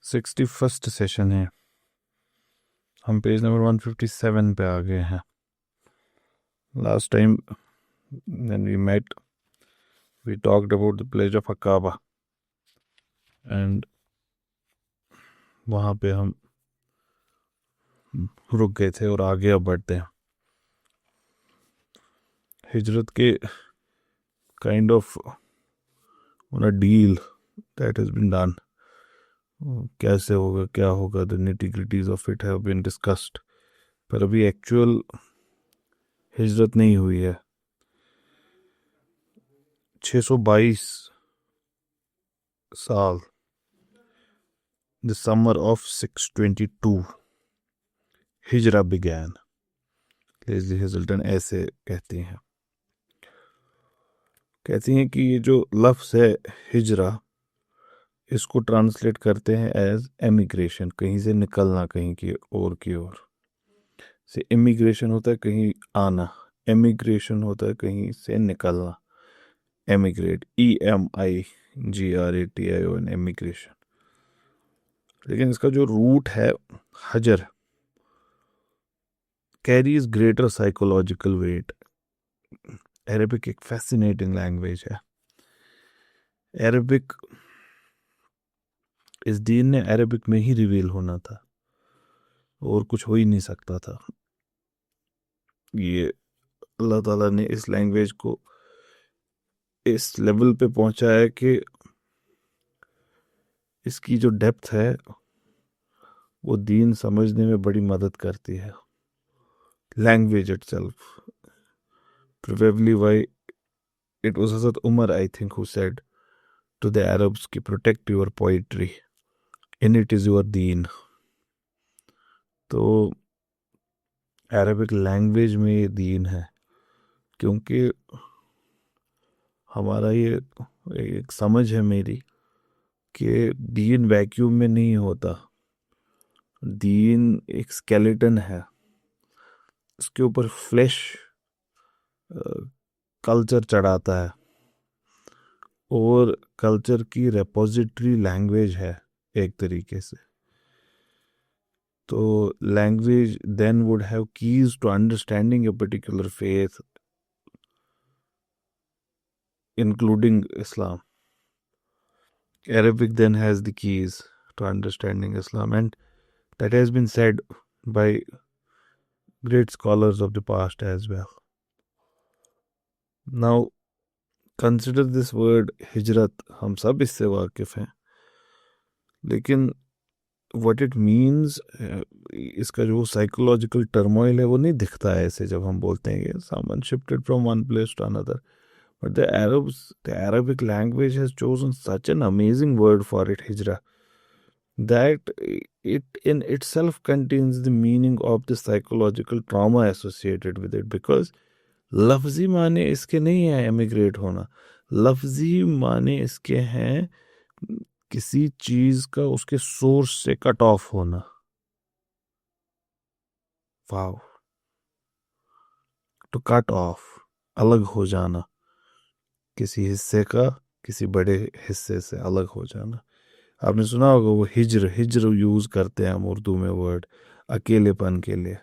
61st session है। हम page number 157 पे आ गए हैं। Last time when we met we talked about the pledge of Aqaba and वहाँ पे हम रुक गए थे और आगे अब बढ़ते हैं। हिजरत के kind of on a deal that has been done, कैसे होगा क्या होगा, the nitty gritties of it have been discussed, पर अभी एक्चुअल हिजरत नहीं हुई है। 622 साल, द समर ऑफ 622 हिजरा बिगैन। लेज़ली हेज़ल्टन ऐसे कहती हैं कि ये जो लफ्ज़ है हिजरा, इसको ट्रांसलेट करते हैं एज एमिग्रेशन, कहीं से निकलना कहीं की ओर से। इमिग्रेशन होता है कहीं आना, एमिग्रेशन होता है कहीं से निकलना, एमिग्रेट, EMIGRATION, एमिग्रेशन। लेकिन इसका जो रूट है हजर, carries greater psychological weight. Arabic एक फैसिनेटिंग लैंग्वेज है। अरबिक, इस दीन ने अरबिक में ही रिवील होना था और कुछ हो ही नहीं सकता था। ये अल्लाह ताला ने इस लैंग्वेज को इस लेवल पे पहुंचाया कि इसकी जो डेप्थ है वो दीन समझने में बड़ी मदद करती है। Language itself, probably why it was हज़रत Umar I think who said to the Arabs कि protect your poetry, in it is your दीन। तो अरबिक लैंग्वेज में ये दीन है, क्योंकि हमारा ये एक समझ है मेरी कि दीन वैक्यूम में नहीं होता। दीन एक स्केलेटन है, इसके ऊपर फ्लैश कल्चर चढ़ाता है और कल्चर की रेपोजिटरी लैंग्वेज है एक तरीके से। तो language then would have keys to understanding a particular faith, including Islam. Arabic then has the keys to understanding Islam, and that has been said by great scholars of the past as well. Now, consider this word hijrat. हम सब इससे वाकिफ हैं, लेकिन what it means, इसका जो psychological turmoil है वो नहीं दिखता है ऐसे जब हम बोलते हैं कि someone shifted from one place to another. But the Arabic language has chosen such an amazing word for it, hijra, that it in itself contains the meaning of the psychological trauma associated with it. Because लफ्जी माने इसके नहीं है एमिग्रेट होना, लफ्जी माने इसके हैं किसी चीज का उसके सोर्स से कट ऑफ होना। वाव, टू कट ऑफ, अलग हो जाना, किसी हिस्से का किसी बड़े हिस्से से अलग हो जाना। आपने सुना होगा वो हिजर यूज करते हैं हम उर्दू में वर्ड अकेलेपन के लिए।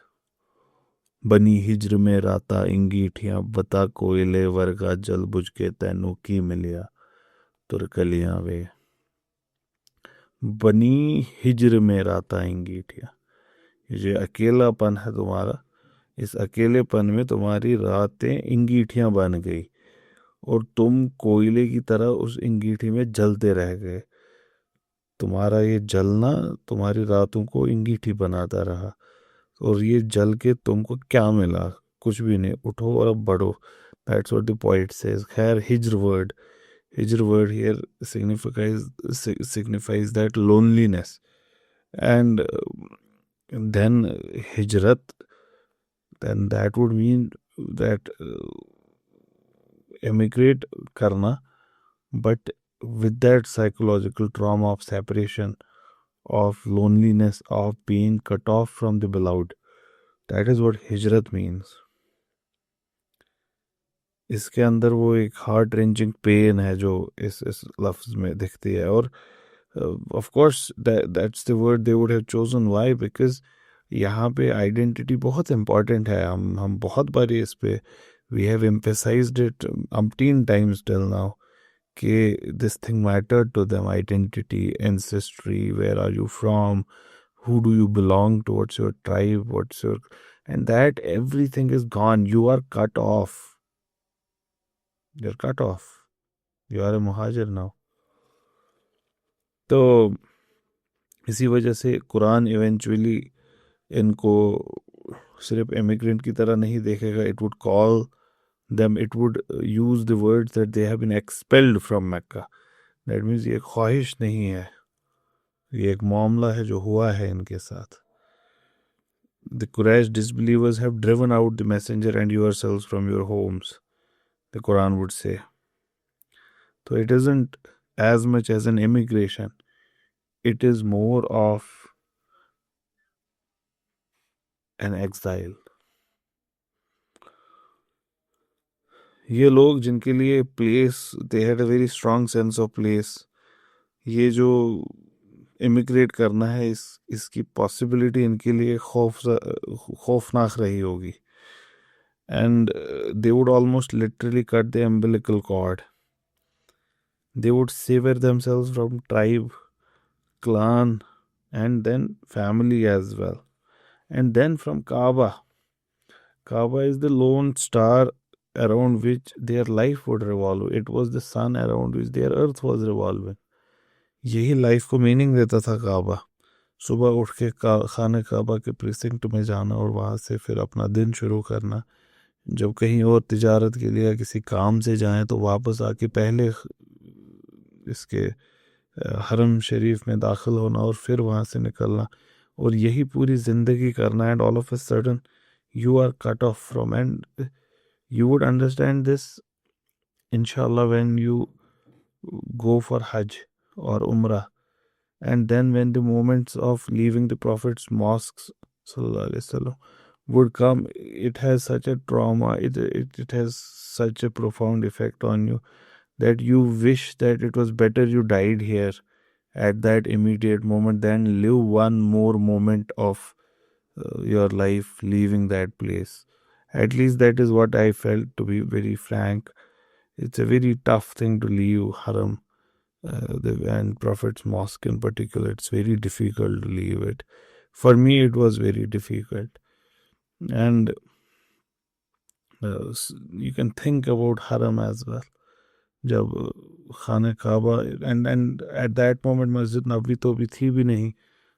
बनी हिजर में राता इंगीठियां बता कोयले वर्गा जल बुझ के तैनू की मिलिया तुरकलियां वे। बनी हिजर में राता इंगीठियां, ये अकेलापन है तुम्हारा, इस अकेलेपन में तुम्हारी रातें इंगीठियां बन गई और तुम कोयले की तरह उस इंगीठी में जलते रह गए। तुम्हारा ये जलना तुम्हारी रातों को इंगीठी बनाता रहा, और ये जल के तुमको क्या मिला? कुछ भी नहीं, उठो और अब बढ़ो। That's what the poet says. खैर, हिजर word here signifies that loneliness, and then hijrat, then that would mean that emigrate karna, but with that psychological trauma of separation, of loneliness, of being cut off from the beloved. That is what hijrat means. इसके अंदर वो एक heart ranging pen है जो इस लफ्ज़ में दिखती है। और of course that's the word they would have chosen. Why? Because यहाँ पे आइडेंटिटी बहुत इम्पॉर्टेंट है. हम बहुत बार इस पे we have emphasised it umpteen times till now कि this thing mattered to them. Identity, ancestry, where are you from, who do you belong to, what's your tribe, what's your, and that everything is gone. You are cut off. You're cut off. You are a muhajir now. तो इसी वजह से Quran eventually इनको सिर्फ immigrant की तरह नहीं देखेगा. It would call them, it would use the words that they have been expelled from Mecca. That means ये ख्वाहिश नहीं है, ये एक मामला है जो हुआ है इनके साथ. The Quraysh disbelievers have driven out the messenger and yourselves from your homes, the Quran would say. So it isn't as much as an immigration, it is more of an exile. ये लोग जिनके लिए place, they had a very strong sense of place. ये जो immigrate करना है, इसकी possibility इनके लिए खौफनाक रही होगी. And they would almost literally cut the umbilical cord. They would sever themselves from tribe, clan, and then family as well. And then from Kaaba. Kaaba is the lone star around which their life would revolve. It was the sun around which their earth was revolving. यही life को meaning देता था काबा. सुबह उठ के खाने काबा के precinct में जाना और वहाँ से फिर अपना दिन शुरू करना. जब कहीं और तिजारत के लिए किसी काम से जाएं तो वापस आके पहले इसके हरम शरीफ में दाखिल होना और फिर वहाँ से निकलना, और यही पूरी ज़िंदगी करना. And all of a sudden you are cut off from. And you would understand this इंशाल्लाह when you go for Hajj or Umrah, and then when the moments of leaving the Prophet's mosques sallallahu alaihi wasallam would come, it has such a trauma, it has such a profound effect on you that you wish that it was better you died here at that immediate moment than live one more moment of your life leaving that place. At least that is what I felt, to be very frank. It's a very tough thing to leave Haram, and Prophet's Mosque in particular. It's very difficult to leave it. For me, it was very difficult. And you can think about Haram as well. जब खाने काबा, and at that moment मस्जिद नबवी तो भी थी भी नहीं.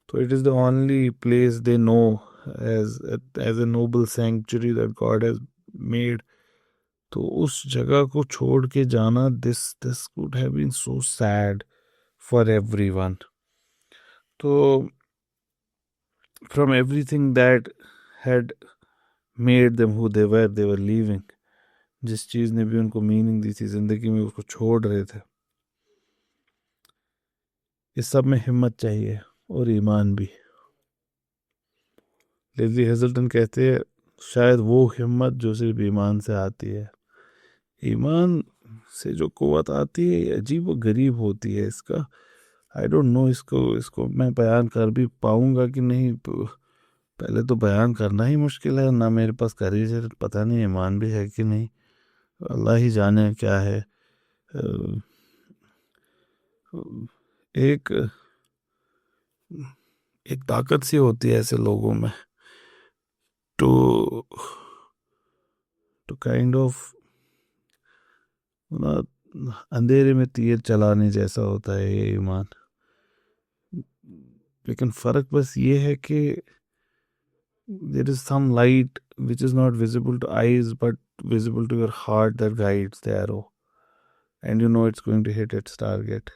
So it is the only place they know as a noble sanctuary that God has made. तो उस जगह को छोड़ के जाना, this would have been so sad for everyone. तो from everything that had made them who they were leaving. जिस चीज़ ने भी उनको मीनिंग दी थी ज़िंदगी में, उसको छोड़ रहे थे. इस सब में हिम्मत चाहिए और ईमान भी. लेज़ली हेज़ल्टन कहते हैं शायद वो हिम्मत जो सिर्फ ईमान से आती है. ईमान से जो क़ुव्वत आती है अजीब व गरीब होती है. इसका आई डोंट नो इसको मैं बयान कर भी पाऊँगा कि नहीं. पहले तो बयान करना ही मुश्किल है, ना मेरे पास करेज है. पता नहीं ईमान भी है कि नहीं, अल्लाह ही जाने क्या है. एक ताकत सी होती है ऐसे लोगों में, टू काइंड ऑफ अंधेरे में तीर चलाने जैसा होता है ये ईमान. लेकिन फ़र्क बस ये है कि there is some light which is not visible to eyes but visible to your heart that guides the arrow, and you know it's going to hit its target.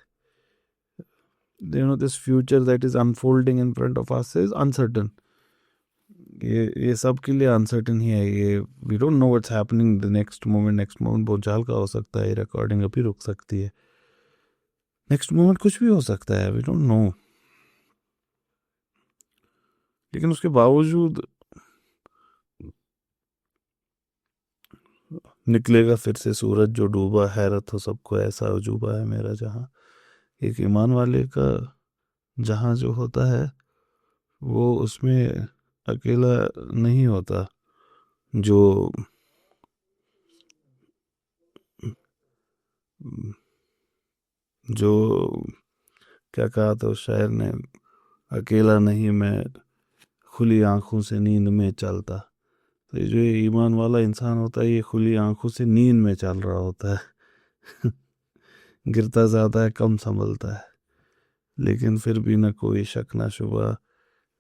You know, this future that is unfolding in front of us is uncertain. ये सब के लिए uncertain ही है. ये we don't know what's happening the next moment बहुत जल्द का हो सकता है. रिकॉर्डिंग अभी रुक सकती है. नेक्स्ट मोमेंट कुछ भी हो सकता है. We don't know. लेकिन उसके बावजूद निकलेगा फिर से सूरज जो डूबा, हैरत हो सबको ऐसा अजूबा है मेरा जहाँ. एक ईमान वाले का जहाँ जो होता है वो उसमें अकेला नहीं होता। जो जो क्या कहा था उस शायर ने, अकेला नहीं मैं खुली आंखों से नींद में चलता। तो ये जो ये ईमान वाला इंसान होता है ये खुली आंखों से नींद में चल रहा होता है। गिरता ज़्यादा है, कम संभलता है, लेकिन फिर भी न कोई शक न शुबा,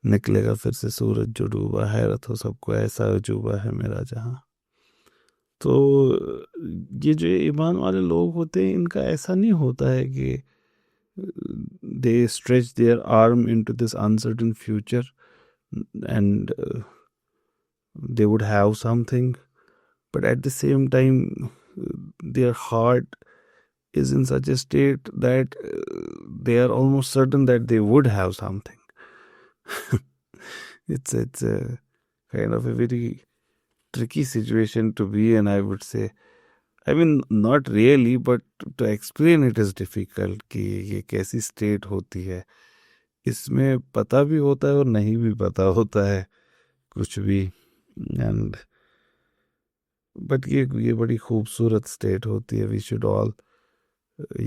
निकलेगा फिर से सूरज जो डूबा, हैरत हो सबको ऐसा अजूबा है मेरा जहां। तो ये जो ईमान वाले लोग होते हैं इनका ऐसा नहीं होता है कि they stretch their arm into this uncertain future and they would have something, but at the same time, their heart is in such a state that they are almost certain that they would have something. It's a kind of a very tricky situation to be in, I would say. I mean, not really, but to explain it is difficult कि ये कैसी state होती है। इसमें पता भी होता है और नहीं भी पता होता है कुछ भी। एंड बट ये बड़ी खूबसूरत स्टेट होती है। We should all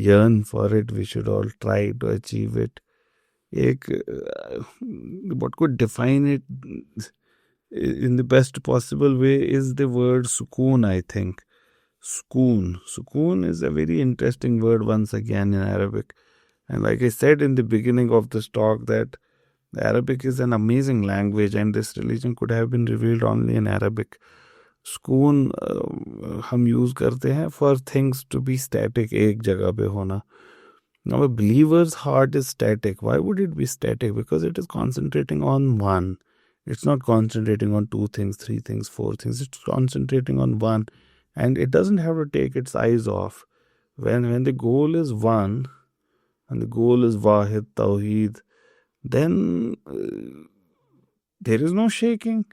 yearn for it, we should all try to achieve it. एक what could define it in the best possible way is the word sukoon, I think. Sukoon is a very interesting word once again in Arabic, and like I said in the beginning of this talk that Arabic is an amazing language and this religion could have been revealed only in Arabic. सुकून हम use करते हैं for things to be static, एक जगह पे होना। Now, a believer's heart is static. Why would it be static? Because it is concentrating on one. It's not concentrating on two things, three things, four things. It's concentrating on one. And it doesn't have to take its eyes off. When the goal is one, and the goal is Wahid, Tawheed, then there is no shaking.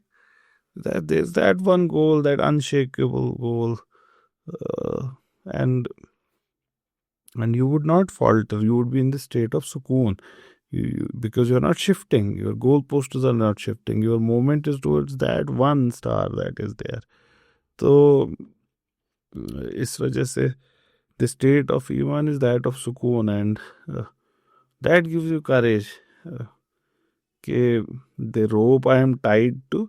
That there's that one goal, that unshakable goal, uh, and you would not falter. You would be in the state of sukoon, because you're not shifting. Your goalposts are not shifting. Your movement is towards that one star that is there. तो इस वजह से the state of iman is that of sukoon, and that gives you courage. कि the rope I am tied to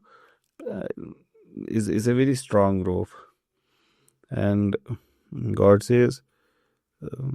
is a very strong rope, and God says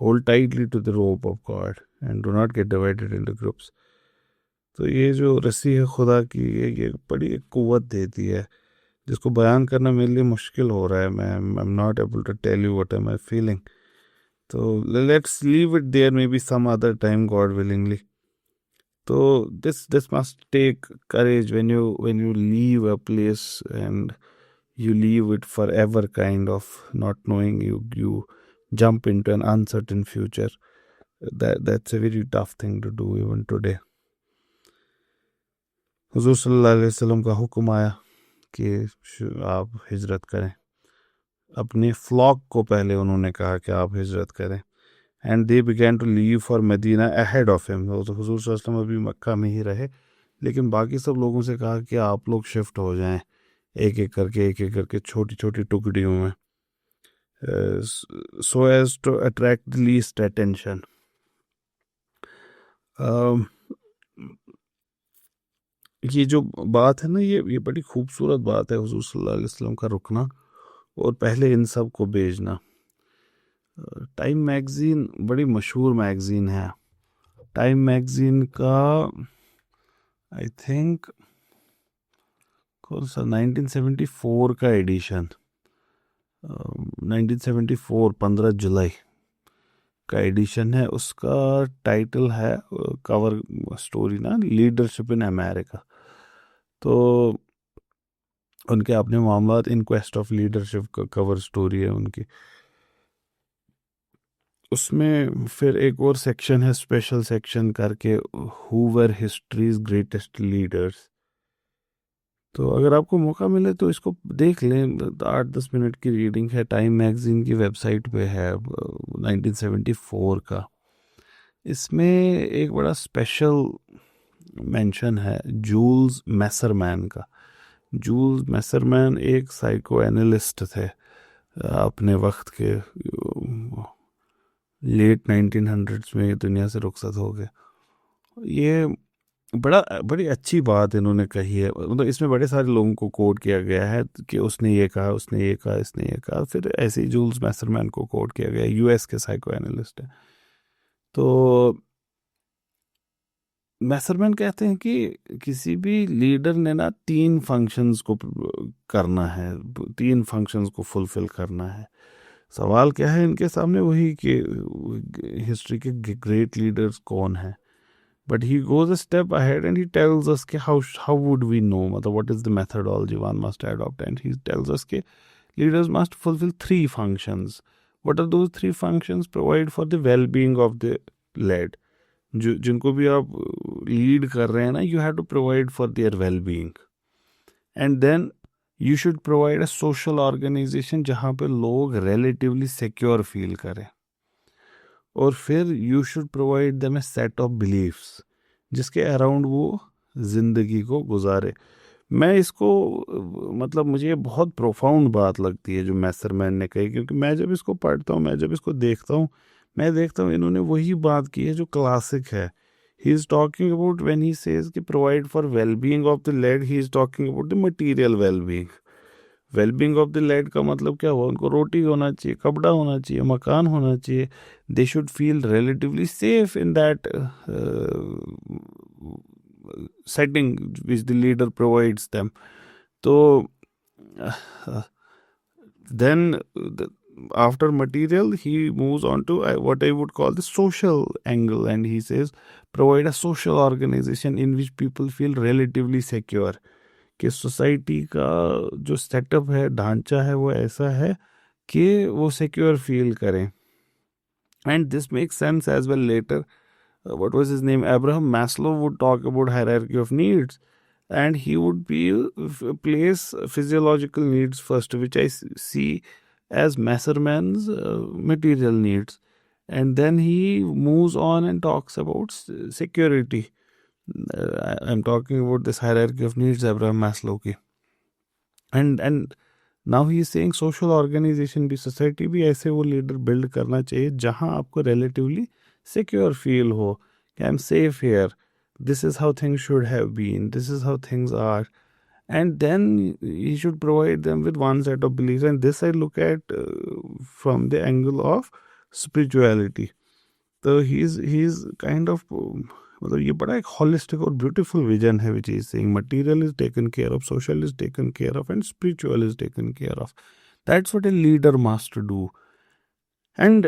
hold tightly to the rope of God and do not get divided into groups. तो ये जो रस्सी है खुदा की, ये बड़ी एक कुव्वत देती है जिसको बयान करना मेरे लिए मुश्किल हो रहा है। मैं I am not able to tell you what am I feeling. तो let's leave it there, maybe some other time, God willingly. तो this must take courage when you leave a place and you leave it forever, kind of not knowing, you jump into an uncertain future. That's a very tough thing to do even today. हुजूर सल्लल्लाहु अलैहि वसल्लम का हुक्म आया कि आप हिजरत करें। अपने फ्लॉक को पहले उन्होंने कहा कि आप हिजरत करें, and they began to leave for Medina ahead of him. तो हुजूर सल्लल्लाहु अलैहि वसल्लम अभी मक्का में ही रहे, लेकिन बाकी सब लोगों से कहा कि आप लोग शिफ्ट हो जाएं एक एक करके छोटी छोटी टुकड़ियों में, so as to attract the least attention. ये जो बात है ना, ये बड़ी खूबसूरत बात है, हुजूर सल्लल्लाहु अलैहि वसल्लम का रुकना और पहले इन सब को भेजना। टाइम मैगज़ीन बड़ी मशहूर मैगज़ीन है। टाइम मैगज़ीन का आई थिंक कौन सा 1974 का एडिशन, 1974 15 जुलाई का एडिशन है। उसका टाइटल है, कवर स्टोरी ना, लीडरशिप इन अमेरिका। तो उनके अपने मामलात इन क्वेस्ट ऑफ लीडरशिप का कवर स्टोरी है उनकी। उसमें फिर एक और सेक्शन है, स्पेशल सेक्शन करके, who were histories greatest leaders. तो अगर आपको मौका मिले तो इसको देख लें, 8-10 मिनट की रीडिंग है, टाइम मैगजीन की वेबसाइट पे है, 1974 का। इसमें एक बड़ा स्पेशल मेंशन है जूल्स मैसरमैन का। जूल्स मैसरमैन एक साइको एनालिस्ट थे, अपने वक्त के, लेट 1900s में ये दुनिया से रुखसत हो गए। ये बड़ी अच्छी बात इन्होंने कही है, मतलब इसमें बड़े सारे लोगों को कोट किया गया है कि उसने ये कहा, उसने ये कहा, इसने ये कहा, फिर ऐसे ही जूल्स मैसरमैन को कोट किया गया, यूएस के साइको एनालिस्ट है। तो मैसरमैन कहते हैं कि किसी भी लीडर ने ना 3 फंक्शंस को करना है, 3 फंक्शंस को फुलफिल करना है। सवाल क्या है इनके सामने, वही कि हिस्ट्री के ग्रेट लीडर्स कौन हैं। But he goes a step ahead and he tells us कि हाउ वुड वी नो, मतलब what is the methodology one must adopt, and he tells us कि leaders must fulfil 3 functions. What are those 3 functions? Provide for the well being of the led. जो जिनको भी आप lead कर रहे हैं ना, you have to provide for their well being. And then you should provide a social organisation जहाँ पे लोग रिलेटिवली सिक्योर फील करें। और फिर you should provide them a set of beliefs जिसके अराउंड वो जिंदगी को गुजारे। मैं इसको, मतलब मुझे ये बहुत प्रोफाउंड बात लगती है जो मैसरमैन ने कही, क्योंकि मैं जब इसको पढ़ता हूँ, मैं जब इसको देखता हूँ, मैं देखता हूँ इन्होंने वही बात की है जो क्लासिक है। He is talking about, when he says कि provide for well being of the led, he is talking about the material well being. Well being of the led का मतलब क्या हुआ? उनको रोटी होना चाहिए, कपड़ा होना चाहिए, मकान होना चाहिए। They should feel relatively safe in that setting which the leader provides them. So then after material he moves on to what I would call the social angle, and he says provide a social organization in which people feel relatively secure। कि society का जो setup है, ढांचा है, वो ऐसा है कि वो सिक्योर फील करें। And this makes sense as well later. What was his name? Abraham Maslow would talk about hierarchy of needs, and he would place physiological needs first, which I see as Messerman's material needs, and then he moves on and talks about security. I'm talking about this hierarchy of needs, Abraham Maslow की, and now he is saying social organization भी, society भी ऐसे वो leader build करना चाहिए जहाँ आपको relatively secure feel हो कि I'm safe here, this is how things should have been, this is how things are, and then he should provide them with one set of beliefs, and this I look at from the angle of spirituality. तो he's kind of, मतलब ये बड़ा एक holistic और beautiful vision है which is saying material is taken care of, social is taken care of, and spiritual is taken care of. That's what a leader must do. And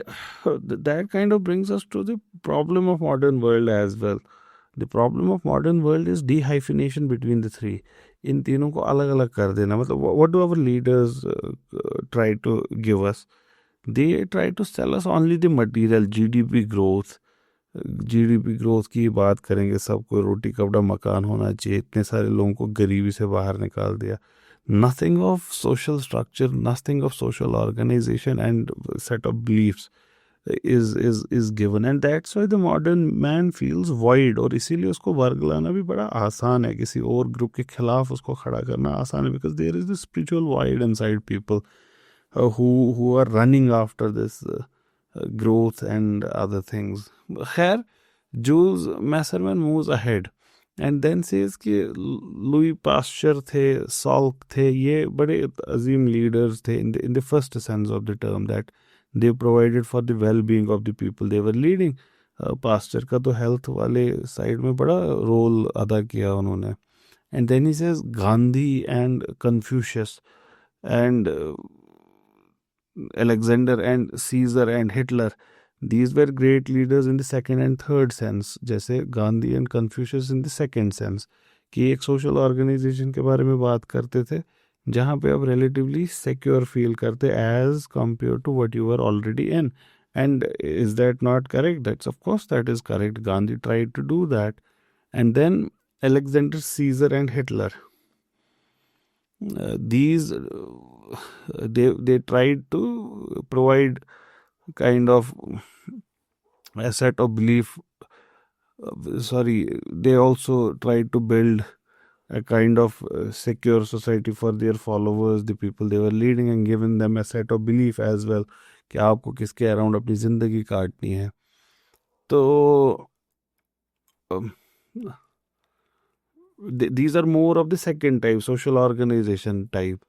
that kind of brings us to the problem of modern world as well. The problem of modern world is dehyphenation between the three. इन तीनों को अलग अलग कर देना। मतलब what do our leaders try to give us? They try to sell us only the material, GDP growth, GDP growth की बात करेंगे, सबको रोटी कपड़ा मकान होना चाहिए, इतने सारे लोगों को गरीबी से बाहर निकाल दिया। Nothing of social structure, nothing of social organisation and set of beliefs is given, and that's why the modern man feels void, और इसीलिए उसको वर्ग लाना भी बड़ा आसान है, किसी और ग्रुप के खिलाफ उसको खड़ा करना आसान है, because there is this spiritual void inside people who are running after this growth and other things. खैर, Jules Masserman moves ahead and then says कि लुई पास्चर थे, सॉल्क थे, ये बड़े अजीम लीडर्स थे in the first sense of the term, that they provided for the well-being of the people they were leading. Pasture का तो health वाले side में बड़ा रोल अदा किया उन्होंने. And then he says Gandhi and Confucius and Alexander and Caesar and Hitler, these were great leaders in the second and third sense. जैसे Gandhi and Confucius in the second sense, कि एक social organization के बारे में बात करते थे जहाँ पे आप relatively secure feel करते as compared to what you were already in. And is that not correct? That's, of course that is correct. Gandhi tried to do that. And then Alexander, Caesar and Hitler. these they tried to provide kind of a set of belief. They also tried to build a kind of secure society for their followers, the people they were leading, and giving them a set of belief as well कि आपको किसके around अपनी जिंदगी काटनी है. तो these are more of the second type, social organization type.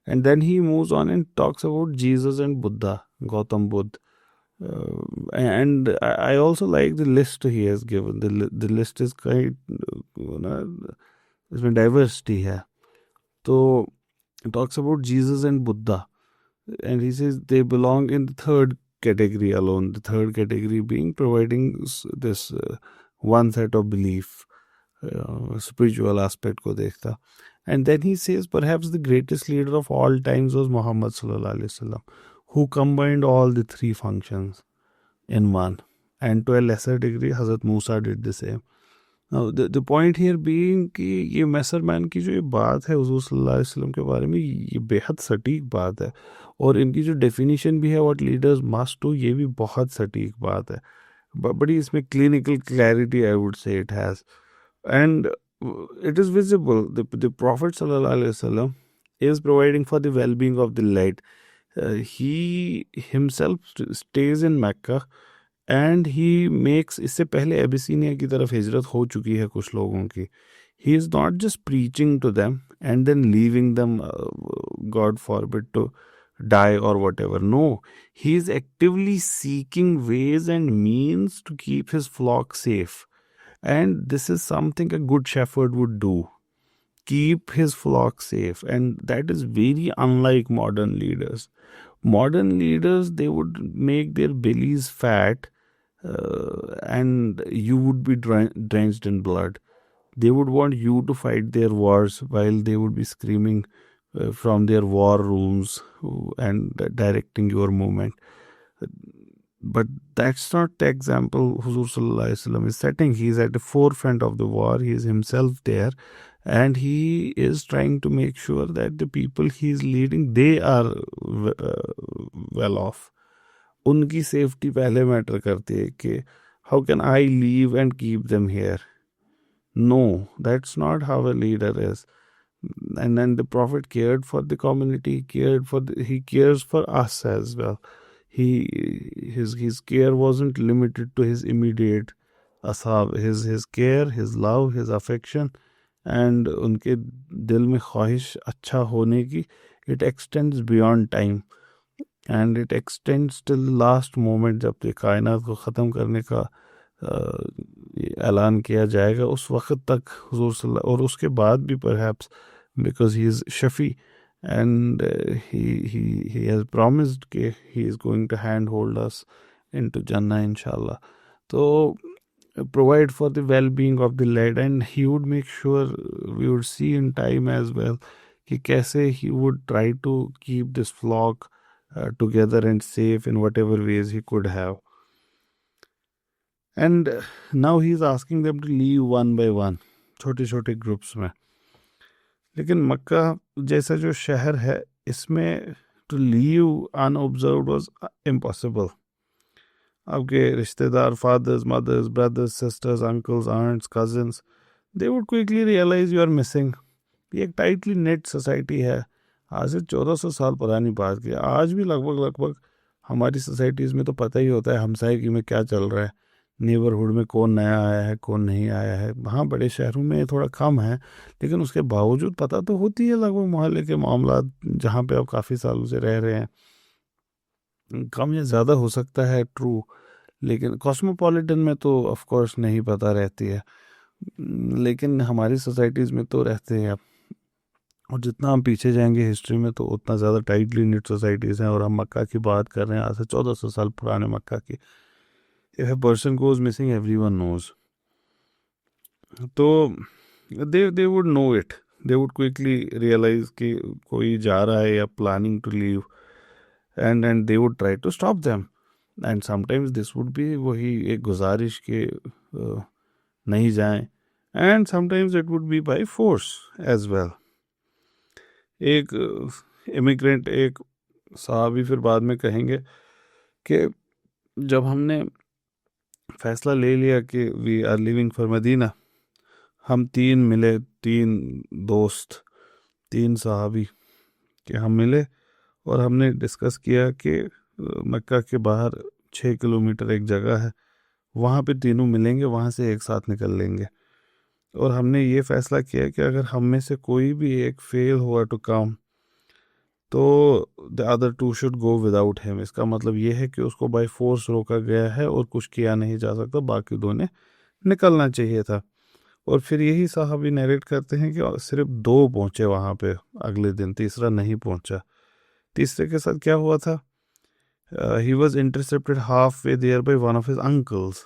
And then he moves on and talks about Jesus and Buddha, Gautam Buddha. And I also like the list he has given. The list is quite, इसमें diversity है. So it talks about Jesus and Buddha, and he says they belong in the third category alone. The third category being providing this one set of belief, spiritual aspect को देखता. And then he says perhaps the greatest leader of all times was Muhammad sallallahu alaihi wasallam, who combined all the three functions in one. And to a lesser degree, Hazrat Musa did the same. Now, the point here being कि ये मैसरमैन की जो ये बात है हुजूर सल्लल्लाहु अलैहि वसल्लम के बारे में, ये बेहद सटीक बात है. और इनकी जो डेफिनेशन भी है व्हाट लीडर्स मस्ट डू, ये भी बहुत सटीक बात है. बड़ी इसमें clinical clarity I would say it has. And it is visible. The Prophet sallallahu alaihi wasallam is providing for the well-being of the led. He himself stays in Mecca and he makes, इससे पहले एबिसीनिया की तरफ हिजरत हो चुकी है कुछ लोगों की. He is not just preaching to them and then leaving them, God forbid, to die or whatever. No, he is actively seeking ways and means to keep his flock safe. And this is something a good shepherd would do. Keep his flock safe. And that is very unlike modern leaders. Modern leaders, they would make their bellies fat and you would be drenched in blood. They would want you to fight their wars while they would be screaming from their war rooms and directing your movement. But that's not the example Huzur Sallallahu Alaihi Wasallam is setting. He is at the forefront of the war. He is himself there. And he is trying to make sure that the people he is leading, they are well off. उनकी safety पहले matter करती है कि how can I leave and keep them here? No, that's not how a leader is. And then the Prophet cared for the community, he cares for us as well. His care wasn't limited to his immediate ashab. His care, his love, his affection, and उनके दिल में ख्वाहिश अच्छा होने की, it extends beyond time. And it extends till the last moment जब ये कायनात को ख़त्म करने का ऐलान किया जाएगा, उस वक्त तक हुजूर सल्लल्लाहु, और उसके बाद भी perhaps, because he is Shafi and he has promised that he is going to handhold us into Jannah inshallah. So provide for the well-being of the led, and he would make sure, we would see in time as well कि कैसे he would try to keep this flock together and safe in whatever ways he could have. And now he is asking them to leave one by one, छोटे छोटे groups में. लेकिन मक्का जैसा जो शहर है, इसमें to leave unobserved was impossible. आपके रिश्तेदार, fathers, mothers, brothers, sisters, uncles, aunts, cousins, they would quickly realize you are missing. ये एक टाइटली नेट सोसाइटी है. आज से 1400 साल पुरानी बात की. आज भी लगभग हमारी सोसाइटीज़ में तो पता ही होता है हमसायगी में क्या चल रहा है, नेबरहुड में कौन नया आया है, कौन नहीं आया है. हाँ, बड़े शहरों में थोड़ा कम है, लेकिन उसके बावजूद पता तो होती है लगभग मोहल्ले के मामला जहाँ पे आप काफ़ी सालों से रह रहे हैं. कम या ज़्यादा हो सकता है, ट्रू, लेकिन कॉस्मोपॉलिटन में तो ऑफ कोर्स नहीं पता रहती है, लेकिन हमारी सोसाइटीज़ में तो रहते हैं. और जितना हम पीछे जाएंगे हिस्ट्री में तो उतना ज़्यादा टाइटली निट सोसाइटीज़ हैं. और हम मक्का की बात कर रहे हैं, आज से 1400 साल पुराने मक्का की. If a person goes missing, everyone knows. तो they would know it. They would quickly realize कि कोई जा रहा है या planning to leave, and they would try to stop them. And sometimes this would be वही एक गुजारिश के नहीं जाएं, and sometimes it would be by force as well. एक इमिग्रेंट, एक साहबी फिर बाद में कहेंगे कि जब हमने फैसला ले लिया कि we are leaving for Medina, हम तीन मिले, तीन दोस्त, तीन साहबी कि हम मिले और हमने डिस्कस किया कि मक्का के बाहर 6 किलोमीटर एक जगह है, वहाँ पे तीनों मिलेंगे, वहाँ से एक साथ निकल लेंगे। और हमने ये फैसला किया कि अगर हम में से कोई भी एक फेल हुआ टू कम, तो the other two should go without him. इसका मतलब ये है कि उसको बाय फोर्स रोका गया है और कुछ किया नहीं जा सकता, बाकी दो ने निकलना चाहिए था। और फिर यही साहब नरेट करते हैं कि सिर्फ दो पहुंचे वहाँ पे अगले दिन, तीसरा नहीं पहुंचा। तीसरे के साथ क्या हुआ था? He was intercepted halfway there by one of his uncles.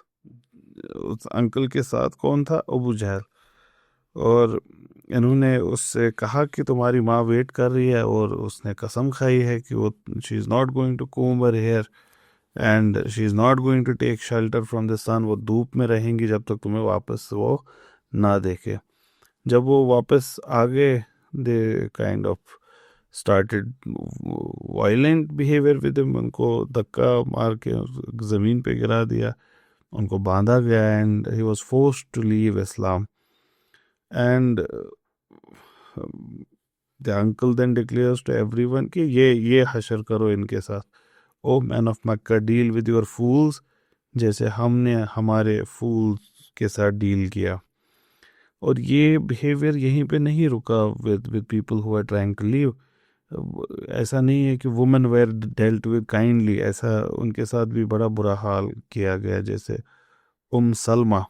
उस अंकल के साथ कौन था? अबू जहल। और इन्होंने उससे कहा कि तुम्हारी माँ वेट कर रही है, और उसने कसम खाई है कि वो she is not going to comb her hair and she is not going to take shelter from the sun. वो धूप में रहेंगी जब तक तुम्हें वापस वो ना देखे। जब वो वापस आ गए, they kind of started violent behaviour with him. उनको धक्का मार के ज़मीन पे गिरा दिया, उनको बांधा गया, and he was forced to leave Islam. And the uncle then declares to everyone कि ये हशर करो इनके साथ। O man of Mecca, deal with your fools जैसे हमने हमारे फूल्स के साथ डील किया। और ये बिहेवियर यहीं पे नहीं रुका with people who are trying to leave. ऐसा नहीं है कि women were dealt with kindly, ऐसा उनके साथ भी बड़ा बुरा हाल किया गया। जैसे उम सलमा,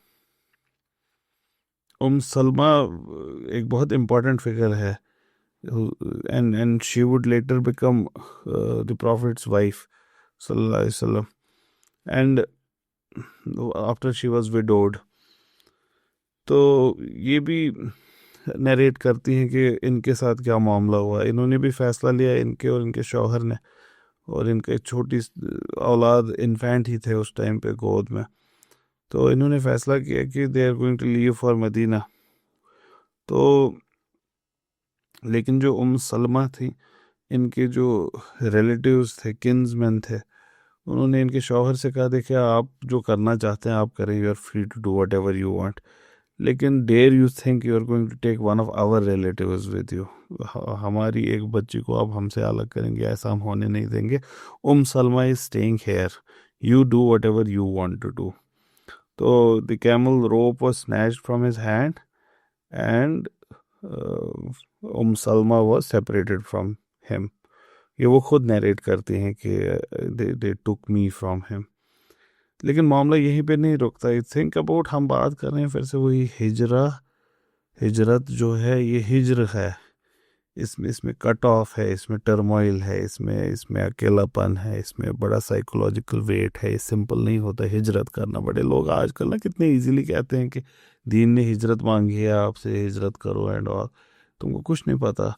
उम सलमा एक बहुत इम्पोर्टेंट फिगर है, and she would later become the prophet's wife sallallahu alaihi wasallam, and after she was widowed। तो ये भी नरेट करती हैं कि इनके साथ क्या मामला हुआ। इन्होंने भी फैसला लिया, इनके और इनके शौहर ने, और इनके एक छोटी औलाद इन्फेंट ही थे उस टाइम पे गोद में। तो इन्होंने फैसला किया कि they are going to leave for Medina. तो लेकिन जो सलमा थी, इनके जो रिलेटिव्स थे, किन्समैन थे, उन्होंने इनके शौहर से कहा, देखिए आप जो करना चाहते हैं आप करें, you are free to do whatever you want, लेकिन dare you think you are going to take one of our relatives with you. हमारी एक बच्ची को आप हमसे अलग करेंगे, ऐसा हम होने नहीं देंगे। Salma is staying here, you do whatever you want to do. तो the camel rope was snatched from his hand and Salma was separated from him. ये वो खुद नरेट करती हैं कि दे टुक मी फ्रॉम हिम। लेकिन मामला यहीं पे नहीं रुकता। आई थिंक अबाउट, हम बात कर रहे हैं फिर से वही हिजरत जो है, ये हिजर है। इसमें इसमें कट ऑफ है, इसमें टर्मोइल है, इसमें इसमें अकेलापन है, इसमें बड़ा साइकोलॉजिकल वेट है। ये सिंपल नहीं होता हिजरत करना। बड़े लोग आजकल ना कितने इजीली कहते हैं कि दीन ने हिजरत मांगी है आपसे, हिजरत करो एंड ऑल। तुमको कुछ नहीं पता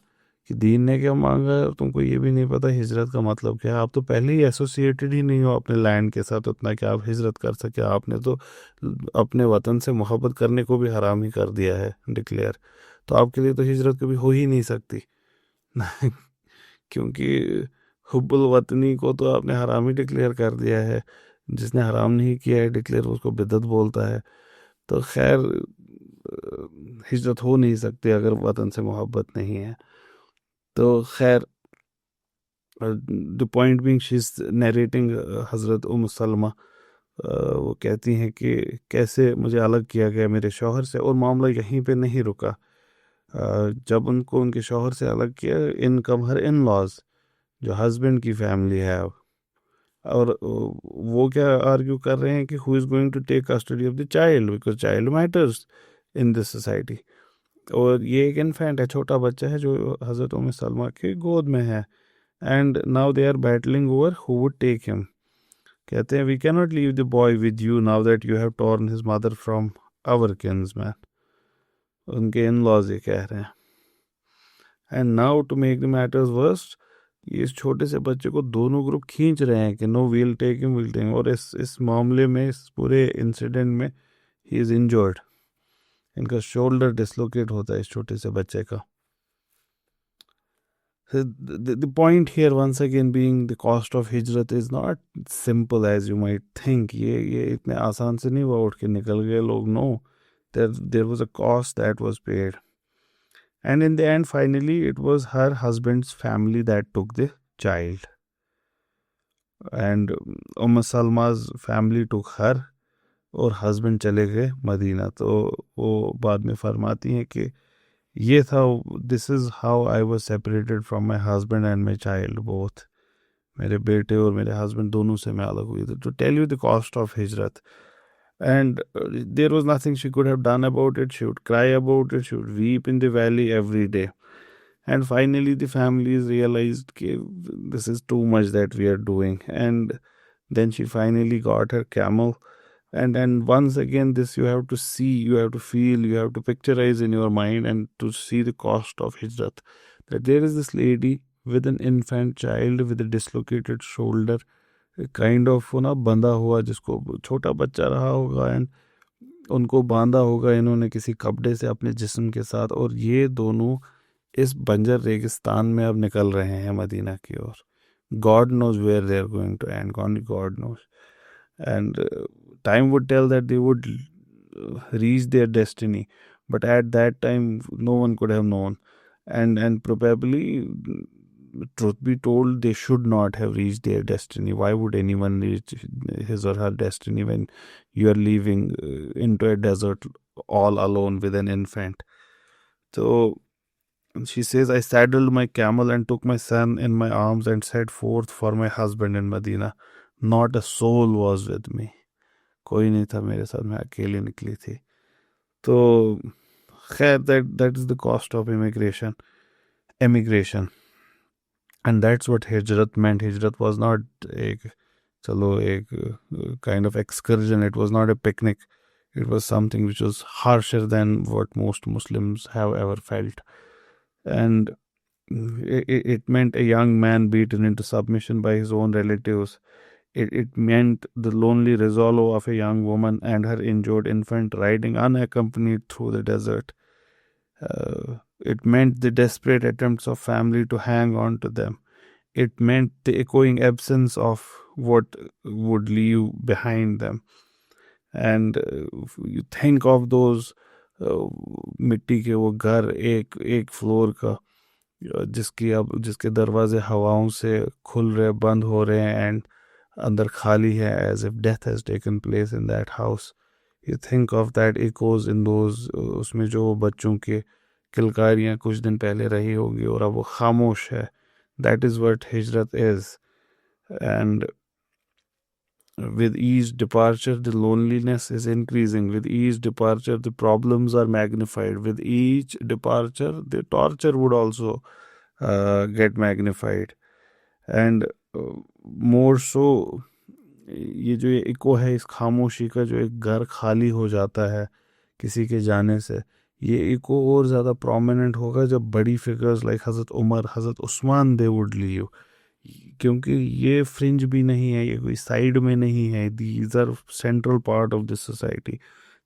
कि दीन ने क्या मांगा है, और तुमको ये भी नहीं पता हिजरत का मतलब क्या है। आप तो पहले ही एसोसिएटेड ही नहीं हो अपने लैंड के साथ उतना कि आप हिजरत कर सके। आपने तो अपने वतन से मोहब्बत करने को भी हराम ही कर दिया है, डिक्लेयर। तो आपके लिए तो हिजरत कभी हो ही नहीं सकती क्योंकि हुब्बुल वतनी को तो आपने हराम ही डिक्लेयर कर दिया है। जिसने हराम नहीं किया है डिक्लेयर, उसको बिदअत बोलता है। तो खैर, हिजरत हो नहीं सकती अगर वतन से मोहब्बत नहीं है। तो खैर, the point being she is narrating, हज़रत सलमा वो कहती हैं कि कैसे मुझे अलग किया गया मेरे शौहर से। और मामला यहीं पे नहीं रुका। जब उनको उनके शौहर से अलग किया, in come her in laws, जो हस्बैंड की फैमिली है। और वो क्या आर्ग्यू कर रहे हैं कि who is going to take custody of the child, because child matters in this society. और ये एक इन्फेंट है, छोटा बच्चा है जो हज़रत सलमा के गोद में है। And now they are battling over who would take him. कहते हैं, we can not leave the boy with you now that you have torn his mother from our kinsman. उनके इन लॉज ये कह रहे हैं। And now to make the matters worst, ये इस छोटे से बच्चे को दोनों ग्रुप खींच रहे हैं कि no we'll take him, we'll take him. और इस मामले में, इस पूरे इंसिडेंट में ही इज़ इंजर्ड। इनका शोल्डर डिसलोकेट होता है इस छोटे से बच्चे का। So the point here once again being the cost of hijrat is not simple as you might think. ये इतने आसान से नहीं हुआ उठ के निकल गए लोग. No, there was a cost that was paid. And in the end, finally, it was her husband's family that took the child. And Salma's family took her और हस्बैंड चले गए मदीना. तो वो बाद में फरमाती हैं कि ये था, this is how I was separated from my husband and my child both. मेरे बेटे और मेरे हस्बैंड दोनों से मैं अलग हुई थी. To tell you the cost of हिजरत. And there was nothing she could have done about it. She would cry about it. She would weep in the valley every day. And finally, the families realized that this is too much that we are doing. And then she finally got her camel. And once again, this you have to see, you have to feel, you have to picturize in your mind and to see the cost of hijrat. That there is this lady with an infant child with a dislocated shoulder, kind of ना बंधा हुआ, जिसको छोटा बच्चा रहा होगा and उनको बांधा होगा इन्होंने किसी कपड़े से अपने जिस्म के साथ, और ये दोनों इस बंजर रेगिस्तान में अब निकल रहे हैं मदीना की ओर. God knows where they are going to end, only God knows. And time would tell that they would reach their destiny, but at that time no one could have known. And probably, truth be told, they should not have reached their destiny. Why would anyone reach his or her destiny when you are leaving into a desert all alone with an infant? So she says, I saddled my camel and took my son in my arms and set forth for my husband in Medina. Not a soul was with me. कोई नहीं था मेरे साथ, मैं अकेली निकली थी. तो खैर, that is the cost of emigration. And that's what hijrat meant. Hijrat was not a kind of excursion. It was not a picnic. It was something which was harsher than what most Muslims have ever felt. And it meant a young man beaten into submission by his own relatives. It meant the lonely resolve of a young woman and her injured infant riding unaccompanied through the desert. It meant the desperate attempts of family to hang on to them. It meant the echoing absence of what would leave behind them. And you think of those मिट्टी के वो घर, एक floor का, जिसके दरवाजे हवाओं से खुल रहे, बंद हो रहे हैं, एंड अंदर खाली है, as if death has taken place in that house. You think of that echoes in those, उसमें जो बच्चों के किलकारियाँ कुछ दिन पहले रही होगी और अब वो खामोश है. That is what hijrat is. And with each departure, the loneliness is increasing. With each departure, the problems are magnified. With each departure, the torture would also get magnified. And more so, ये जो eco है इस खामोशी का, जो एक घर खाली हो जाता है किसी के जाने से, ये इको और ज़्यादा प्रोमिनेंट होगा जब बड़ी फिगर्स लाइक हज़रत उमर, हज़रत उस्मान, दे वुड लीव. क्योंकि ये फ्रिंज भी नहीं है, ये कोई साइड में नहीं है. These are central part of this society.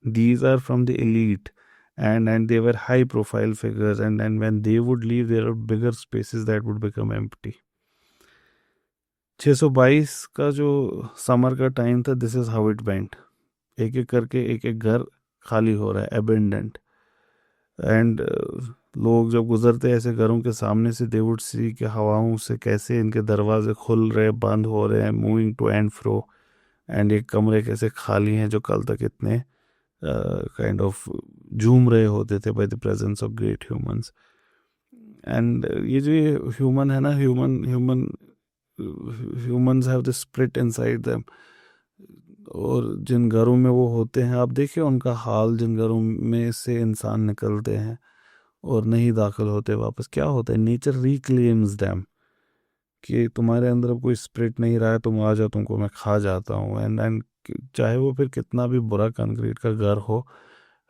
These are from the elite, and they were high profile figures, and when they would leave, there are bigger spaces that would become empty. 622 का जो summer का time था, this is how it went. एक एक करके एक एक घर खाली हो रहा है, अबेंडेंट. एंड लोग जब गुजरते ऐसे घरों के सामने से, दे वुड सी कि हवाओं से कैसे इनके दरवाजे खुल रहे, बंद हो रहे हैं, moving to and fro. And एक कमरे कैसे खाली हैं जो कल तक इतने काइंड ऑफ झूम रहे होते थे by the presence of great humans. And ये जो ये ह्यूमन है ना, humans have the spirit inside them. और जिन घरों में वो होते हैं, आप देखिए उनका हाल, जिन घरों में से इंसान निकलते हैं और नहीं दाखिल होते वापस, क्या होता है, नेचर रिक्लेम्स देम कि तुम्हारे अंदर अब कोई स्प्रिट नहीं रहा है, तुम आ जाओ, तुमको मैं खा जाता हूँ. एंड चाहे वो फिर कितना भी बुरा कंक्रीट का घर हो,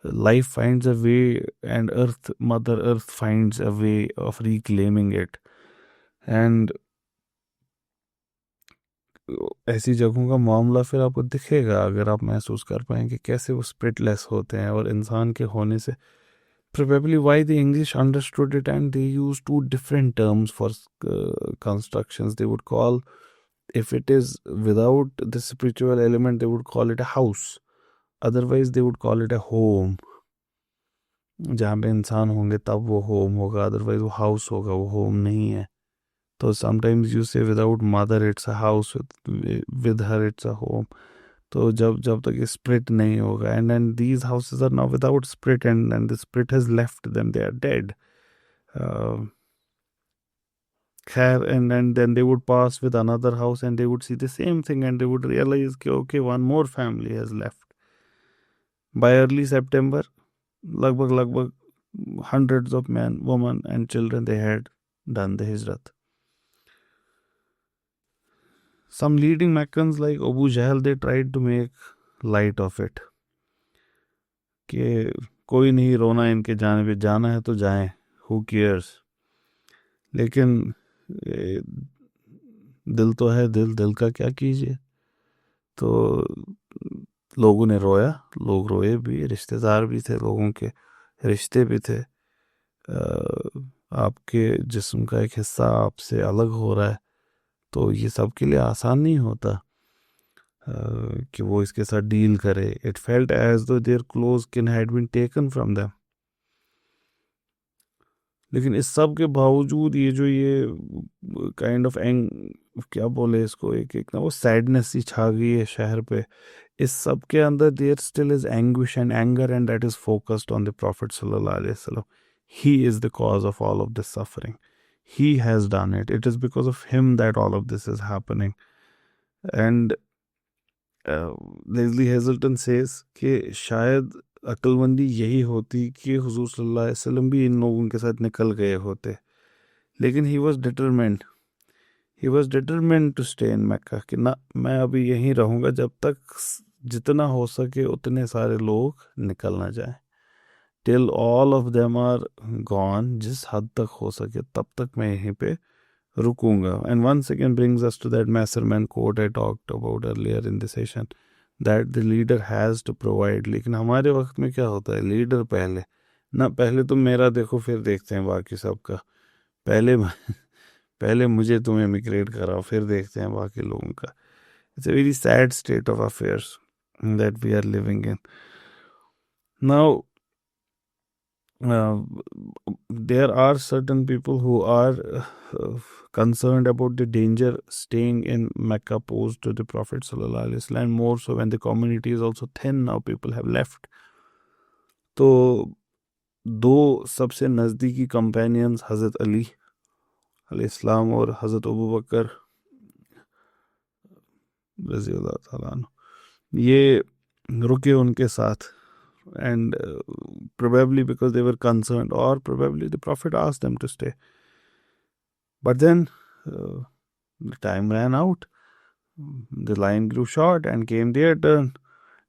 life finds a way, and mother earth finds a way of reclaiming it. And ऐसी जगहों का मामला फिर आपको दिखेगा अगर आप महसूस कर पाएंगे कैसे वो स्प्रिटलेस होते हैं, और इंसान के होने से probably why the English understood it, and they used two different terms for constructions. They would call, if it is without the spiritual element, they would call it a house. Otherwise, they would call it a home. जहाँ पे इंसान होंगे तब वो home होगा, otherwise वो house होगा, वो होम नहीं है. तो sometimes you say without mother it's a house, with her it's a home. तो जब जब तक ये स्प्रिट नहीं होगा, and these houses are now without spirit, and the spirit has left them, they are dead. Khair, and then they would pass with another house and they would see the same thing and they would realize कि okay, one more family has left. By early September, लगभग hundreds of men, women and children, they had done the hijrat. Some leading Meccans like Abu Jahl, they tried to make light of it. कि कोई नहीं रोना इनके जाने पे, जाना है तो जाएं, who cares. लेकिन दिल तो है, दिल का क्या कीजिए. तो लोगों ने रोया, लोग रोए भी, रिश्तेदार भी थे, लोगों के रिश्ते भी थे. आपके जिस्म का एक हिस्सा आपसे अलग हो रहा है, तो ये सबके लिए आसान नहीं होता कि वो इसके साथ डील करे. It felt as though their close kin had been taken from them. लेकिन इस सब के बावजूद ये जो ये काइंड ऑफ क्या बोले इसको, एक ना वो सैडनेस सी छा गई है शहर पे. इस सब के अंदर there still is anguish and anger, and that is focused on the prophet सल्लल्लाहु अलैहि वसल्लम. He is the cause of all of this suffering. He has done it. It is because of him that all of this is happening. And Leslie Hazleton says कि शायद अक्लमंदी यही होती कि हुजूर सल्लल्लाहु अलैहि वसल्लम भी इन लोगों के साथ निकल गए होते. लेकिन he was determined to stay in Mecca, कि ना, मैं अभी यहीं रहूँगा जब तक जितना हो सके उतने सारे लोग निकल ना जाए. Till all of them are gone, जिस हद तक हो सके तब तक मैं यहीं पे रुकूंगा. And once again brings us to that Masterman quote I talked about earlier in the session, that the leader has to provide. लेकिन हमारे वक्त में क्या होता है, लीडर पहले ना, पहले तुम मेरा देखो फिर देखते हैं बाकी सबका. पहले मुझे तुम इमिग्रेट कराओ फिर देखते हैं बाकी लोगों का. It's a very sad state of affairs that we are living in now. There are certain people who are concerned about the danger staying in Mecca posed to the Prophet sallallahu alaihi wasallam, more so when the community is also thin now, people have left. तो दो सबसे नज़दीकी companions हज़रत अली अलैहिस्सलाम और हज़रत अबू बकर रज़ी अल्लाह ताला अन्हु, ये रुके उनके साथ. And probably because they were concerned, or probably the Prophet asked them to stay. But then the time ran out, the line grew short, and came their turn.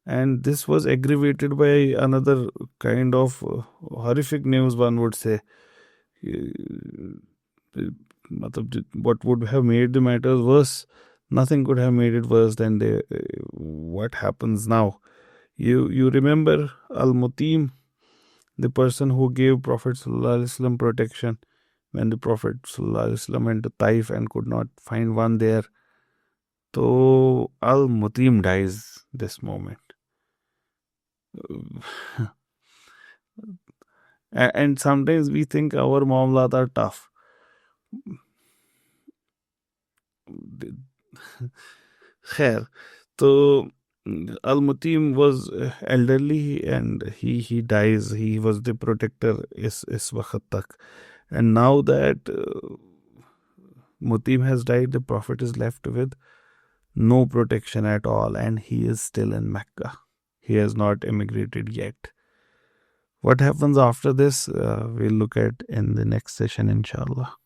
And this was aggravated by another kind of horrific news, one would say. What would have made the matter worse? Nothing could have made it worse than what happens now. You remember Al-Mutim, the person who gave Prophet sallallahu alaihi wasallam protection when the Prophet sallallahu alaihi wasallam went to Taif and could not find one there. So Al-Mutim dies this moment. And sometimes we think our मामलात are tough. खैर, तो Al-Mutim was elderly and he dies. He was the protector is वक्त तक. And now that Mutim has died, the Prophet is left with no protection at all, and he is still in Mecca. He has not emigrated yet. What happens after this, we'll look at in the next session, inshallah.